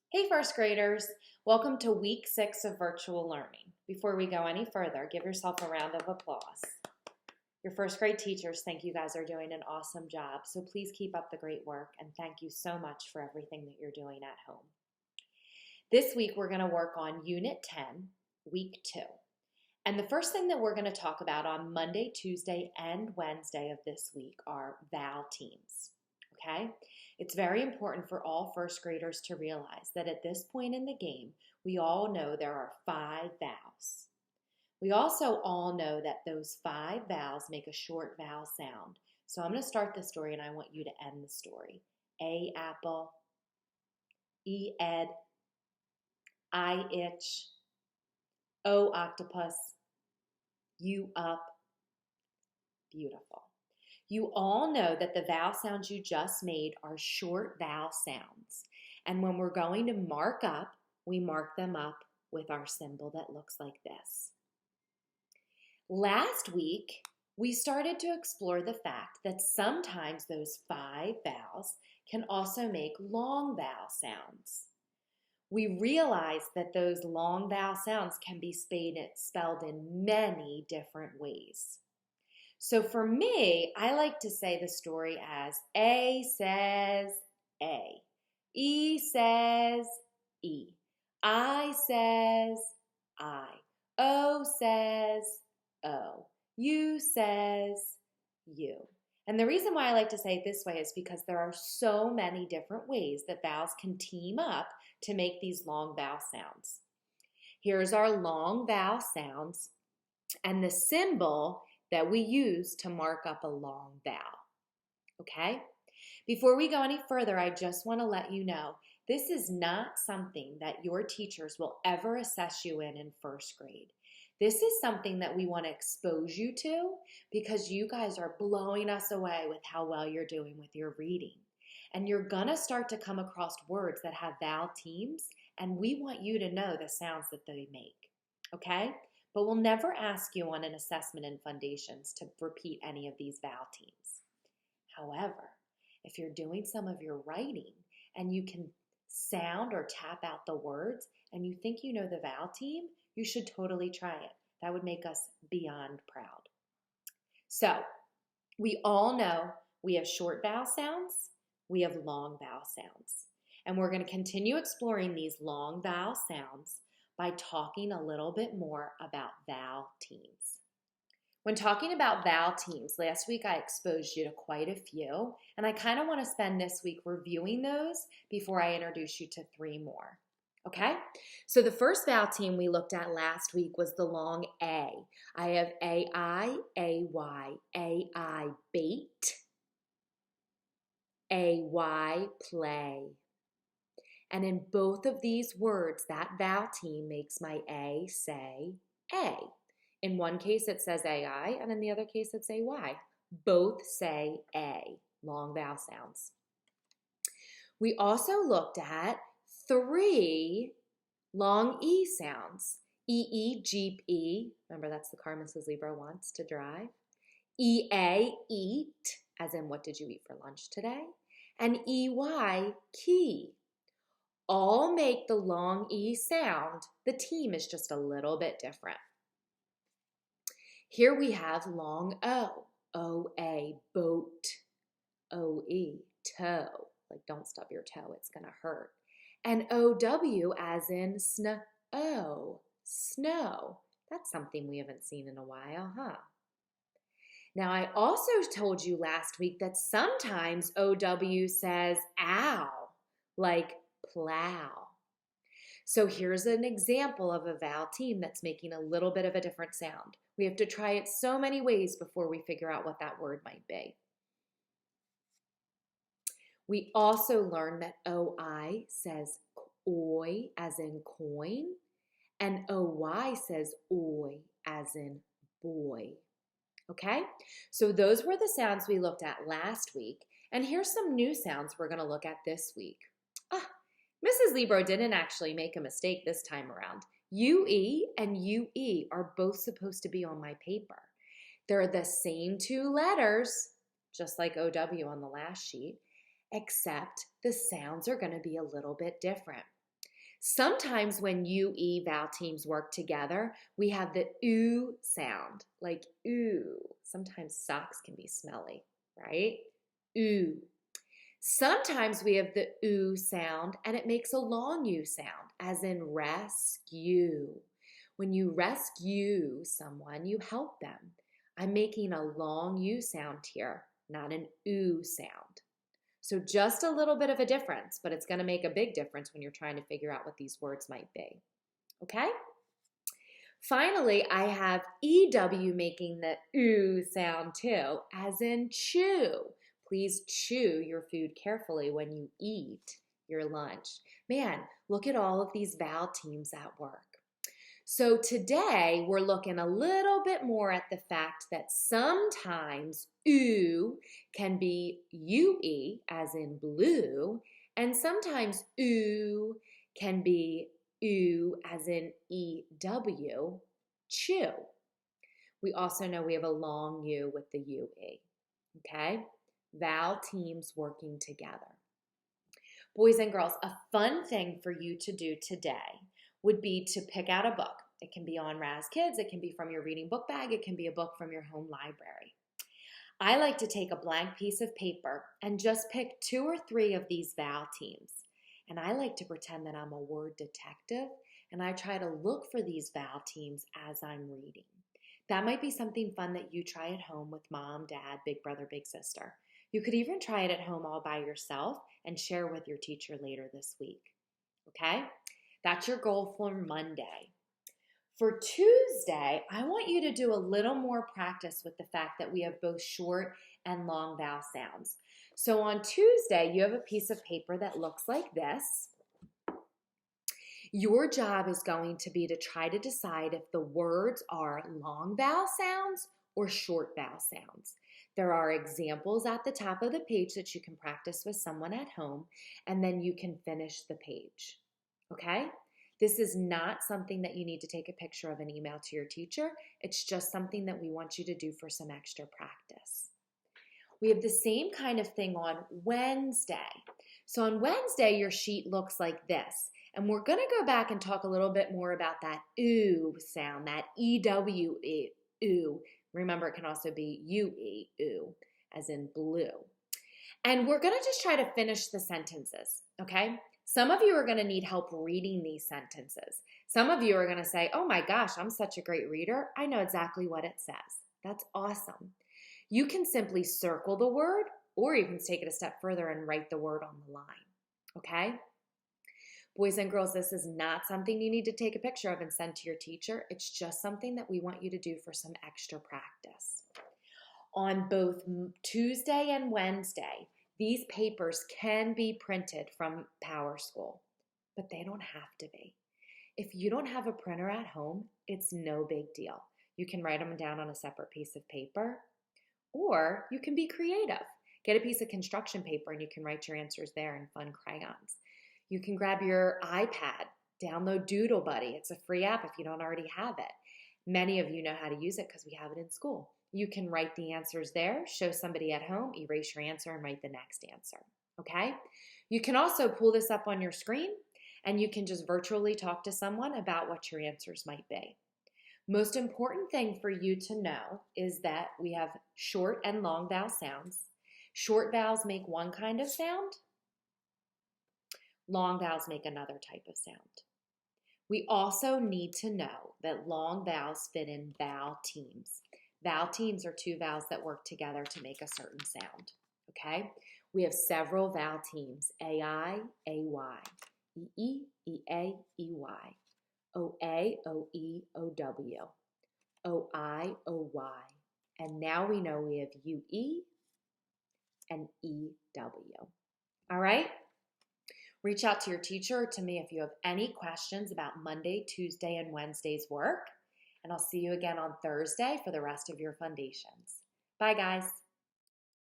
Hey first graders, welcome to week 6 of virtual learning. Before we go any further, give yourself a round of applause. Your first grade teachers think you guys are doing an awesome job, so please keep up the great work and thank you so much for everything that you're doing at home. This week we're going to work on Unit 10, Week 2. And the first thing that we're going to talk about on Monday, Tuesday, and Wednesday of this week are vowel teams. Okay? It's very important for all first graders to realize that at this point in the game, we all know there are 5 vowels. We also all know that those 5 vowels make a short vowel sound. So I'm going to start the story and I want you to end the story. A apple, E ed, I itch, O octopus, U up. Beautiful. You all know that the vowel sounds you just made are short vowel sounds. And when we're going to mark up, we mark them up with our symbol that looks like this. Last week, we started to explore the fact that sometimes those 5 vowels can also make long vowel sounds. We realized that those long vowel sounds can be spelled in many different ways. So for me, I like to say the story as A says A, E says E, I says I, O says O, U says U. And the reason why I like to say it this way is because there are so many different ways that vowels can team up to make these long vowel sounds. Here's our long vowel sounds and the symbol that we use to mark up a long vowel, okay? Before we go any further, I just want to let you know this is not something that your teachers will ever assess you in first grade. This is something that we want to expose you to because you guys are blowing us away with how well you're doing with your reading. And you're going to start to come across words that have vowel teams, and we want you to know the sounds that they make, okay? But we'll never ask you on an assessment in Fundations to repeat any of these vowel teams. However, if you're doing some of your writing and you can sound or tap out the words and you think you know the vowel team, you should totally try it. That would make us beyond proud. So, we all know we have short vowel sounds, we have long vowel sounds. And we're going to continue exploring these long vowel sounds by talking a little bit more about vowel teams. When talking about vowel teams, last week I exposed you to quite a few, and I kind of want to spend this week reviewing those before I introduce you to 3 more. Okay? So the first vowel team we looked at last week was the long A. I have A-I, A-Y, A-I bait, A-Y play. And in both of these words, that vowel team makes my A say A. In one case, it says AI, and in the other case, it's AY. Both say A, long vowel sounds. We also looked at 3 long E sounds. E-E, Jeep E. Remember, that's the car Mrs. Libro wants to drive. E-A, eat, as in what did you eat for lunch today? And E-Y, key. All make the long E sound. The team is just a little bit different. Here we have long O. O-A, boat. O-E, toe. Like don't stub your toe, it's going to hurt. And O-W as in snow. Snow. That's something we haven't seen in a while, huh? Now, I also told you last week that sometimes O-W says ow, like plow. So here's an example of a vowel team that's making a little bit of a different sound. We have to try it so many ways before we figure out what that word might be. We also learned that O-I says oi as in coin, and O-Y says oi as in boy. Okay, so those were the sounds we looked at last week, and here's some new sounds we're going to look at this week. Mrs. Libro didn't actually make a mistake this time around. UE and UE are both supposed to be on my paper. They're the same 2 letters, just like OW on the last sheet, except the sounds are going to be a little bit different. Sometimes when UE vowel teams work together, we have the oo sound, like ooh. Sometimes socks can be smelly, right? Ooh. Sometimes we have the oo sound and it makes a long U sound, as in rescue. When you rescue someone, you help them. I'm making a long U sound here, not an oo sound. So just a little bit of a difference, but it's going to make a big difference when you're trying to figure out what these words might be. Okay? Finally, I have EW making the oo sound too, as in chew. Please chew your food carefully when you eat your lunch. Man, look at all of these vowel teams at work. So today we're looking a little bit more at the fact that sometimes oo can be UE, as in blue, and sometimes oo can be oo, as in EW, chew. We also know we have a long U with the UE, okay? Vowel teams working together. Boys and girls, a fun thing for you to do today would be to pick out a book. It can be on Raz Kids, it can be from your reading book bag, it can be a book from your home library. I like to take a blank piece of paper and just pick 2 or 3 of these vowel teams. And I like to pretend that I'm a word detective and I try to look for these vowel teams as I'm reading. That might be something fun that you try at home with mom, dad, big brother, big sister. You could even try it at home all by yourself and share with your teacher later this week. Okay? That's your goal for Monday. For Tuesday, I want you to do a little more practice with the fact that we have both short and long vowel sounds. So on Tuesday, you have a piece of paper that looks like this. Your job is going to be to try to decide if the words are long vowel sounds or short vowel sounds. There are examples at the top of the page that you can practice with someone at home, and then you can finish the page. Okay? This is not something that you need to take a picture of and email to your teacher. It's just something that we want you to do for some extra practice. We have the same kind of thing on Wednesday. So on Wednesday, your sheet looks like this. And we're going to go back and talk a little bit more about that oo sound, that EW oo. Remember, it can also be UE, oo, as in blue. And we're going to just try to finish the sentences, okay? Some of you are going to need help reading these sentences. Some of you are going to say, oh my gosh, I'm such a great reader. I know exactly what it says. That's awesome. You can simply circle the word, or you can take it a step further and write the word on the line, okay? Boys and girls, this is not something you need to take a picture of and send to your teacher. It's just something that we want you to do for some extra practice. On both Tuesday and Wednesday, these papers can be printed from PowerSchool, but they don't have to be. If you don't have a printer at home, it's no big deal. You can write them down on a separate piece of paper, or you can be creative. Get a piece of construction paper and you can write your answers there in fun crayons. You can grab your iPad, download Doodle Buddy. It's a free app if you don't already have it. Many of you know how to use it because we have it in school. You can write the answers there, show somebody at home, erase your answer, and write the next answer, okay? You can also pull this up on your screen, and you can just virtually talk to someone about what your answers might be. Most important thing for you to know is that we have short and long vowel sounds. Short vowels make one kind of sound. Long vowels make another type of sound. We also need to know that long vowels fit in vowel teams. Vowel teams are 2 vowels that work together to make a certain sound, okay? We have several vowel teams, AI, AY, EE, EA, EY, OA, OE, OW, OI, OY, and now we know we have UE and EW. All right? Reach out to your teacher or to me if you have any questions about Monday, Tuesday, and Wednesday's work. And I'll see you again on Thursday for the rest of your Fundations. Bye, guys.